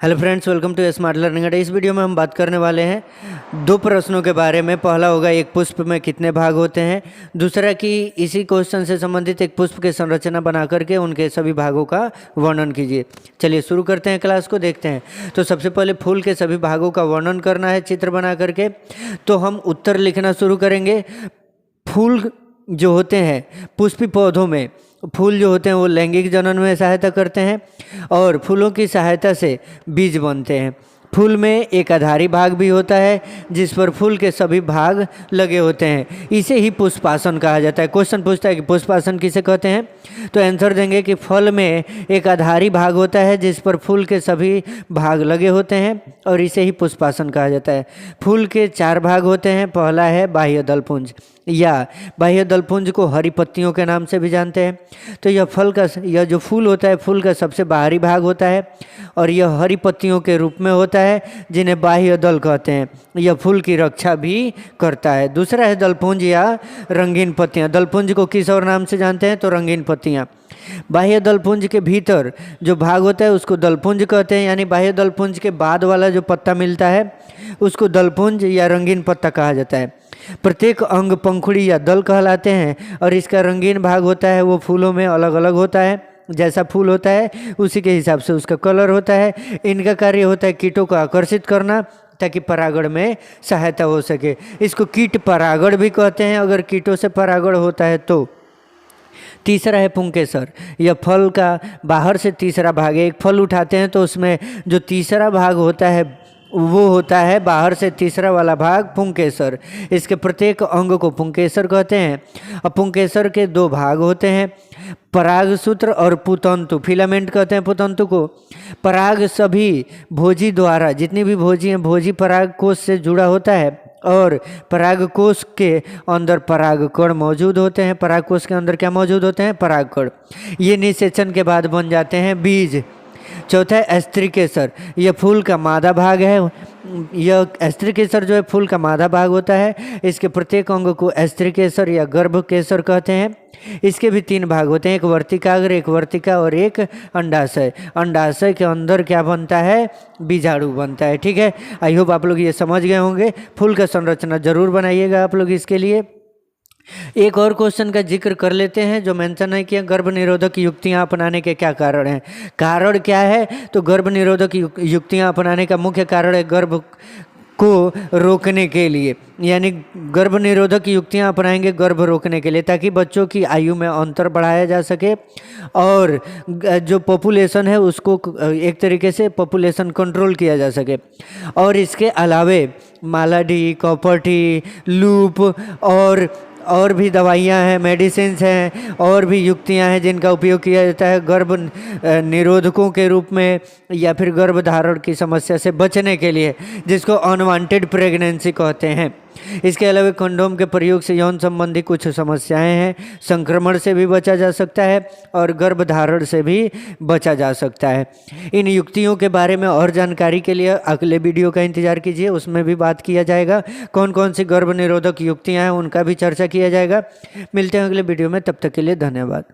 Hello friends, welcome to smart learning Adda. इस video में हम बात करने वाले हैं दो प्रश्नों के बारे में। पहला होगा एक पुष्प में कितने भाग होते हैं, दूसरा कि इसी क्वेश्चन से संबंधित एक पुष्प की संरचना बना करके उनके सभी भागों का वर्णन कीजिए। चलिए शुरू करते हैं, क्लास को देखते हैं। तो सबसे पहले फूल के सभी भागों का वर्णन करना है चित्र बना करके। तो हम उत्तर लिखना शुरू करेंगे। फूल जो होते हैं पुष्पी पौधों में, फूल जो होते हैं वो लैंगिक जनन में सहायता करते हैं और फूलों की सहायता से बीज बनते हैं। फूल में एक आधारी भाग भी होता है जिस पर फूल के सभी भाग लगे होते हैं, इसे ही पुष्पासन कहा जाता है। क्वेश्चन पूछता है कि पुष्पासन किसे कहते हैं, तो आंसर देंगे कि फल में एक आधारी भाग होता है जिस पर फूल के सभी भाग लगे होते हैं और इसे ही पुष्पासन कहा जाता है। फूल के 4 भाग होते हैं। पहला है बाह्य दलपुंज, या बाह्य दलपुंज को हरी पत्तियों के नाम से भी जानते हैं। तो यह जो फूल होता है, फूल का सबसे बाहरी भाग होता है और यह हरी पत्तियों के रूप में होता है जिन्हें बाह्य दल कहते हैं। यह फूल की रक्षा भी करता है। दूसरा है दलपुंज या रंगीन पत्तियां। दलपुंज को किस और नाम से जानते हैं, तो रंगीन पत्तियां। बाह्य दलपुंज के भीतर जो भाग होता है उसको दलपुंज कहते हैं, यानी बाह्य दलपुंज के बाद वाला जो पत्ता मिलता है उसको दलपुंज या रंगीन पत्ता कहा जाता है। प्रत्येक अंग पंखुड़ी या दल कहलाते हैं और इसका रंगीन भाग होता है वो फूलों में अलग अलग होता है। जैसा फूल होता है उसी के हिसाब से उसका कलर होता है। इनका कार्य होता है कीटों को आकर्षित करना ताकि परागण में सहायता हो सके। इसको कीट परागण भी कहते हैं अगर कीटों से परागण होता है तो। तीसरा है पुंकेसर। यह फल का बाहर से तीसरा भाग है। एक फल उठाते हैं तो उसमें जो तीसरा भाग होता है वो होता है बाहर से तीसरा वाला भाग पुंकेसर। इसके प्रत्येक अंग को पुंकेसर कहते हैं। अब पुंकेसर के 2 भाग होते हैं, परागसूत्र और पुतंतु। फिलामेंट कहते हैं पुतंतु को। पराग सभी भोजी द्वारा, जितनी भी भोजी हैं, भोजी पराग कोष से जुड़ा होता है और पराग कोष के अंदर परागकण मौजूद होते हैं। पराग कोष के अंदर क्या मौजूद होते हैं, परागकण। ये निषेचन के बाद बन जाते हैं बीज। चौथा है स्त्रीकेसर। यह फूल का मादा भाग है। यह स्त्रीकेसर जो है फूल का मादा भाग होता है। इसके प्रत्येक अंग को स्त्रीकेसर या गर्भकेसर कहते हैं। इसके भी 3 भाग होते हैं, एक वर्तिकाग्र, एक वर्तिका और एक अंडाशय। अंडाशय के अंदर क्या बनता है, बीजाणु बनता है। ठीक है, आई होप आप लोग ये समझ गए होंगे। फूल का संरचना जरूर बनाइएगा आप लोग इसके लिए। एक और क्वेश्चन का जिक्र कर लेते हैं जो मेंशन है कि गर्भ निरोधक युक्तियां अपनाने के क्या कारण हैं। कारण क्या है, तो गर्भ निरोधक युक्तियां अपनाने का मुख्य कारण है गर्भ को रोकने के लिए, यानी गर्भ निरोधक युक्तियां अपनाएंगे गर्भ रोकने के लिए ताकि बच्चों की आयु में अंतर बढ़ाया जा सके और जो पॉपुलेशन है उसको एक तरीके से पॉपुलेशन कंट्रोल किया जा सके। और इसके अलावे मालाडी, कॉपर्टी, लूप और भी दवाइयाँ हैं, मेडिसिन्स हैं और भी युक्तियाँ हैं जिनका उपयोग किया जाता है गर्भ निरोधकों के रूप में या फिर गर्भधारण की समस्या से बचने के लिए, जिसको अनवांटेड प्रेगनेंसी कहते हैं। इसके अलावा कंडोम के प्रयोग से यौन संबंधी कुछ समस्याएं हैं, संक्रमण से भी बचा जा सकता है और गर्भधारण से भी बचा जा सकता है। इन युक्तियों के बारे में और जानकारी के लिए अगले वीडियो का इंतजार कीजिए, उसमें भी बात किया जाएगा। कौन कौन सी गर्भ निरोधक युक्तियां हैं उनका भी चर्चा किया जाएगा। मिलते हैं अगले वीडियो में, तब तक के लिए धन्यवाद।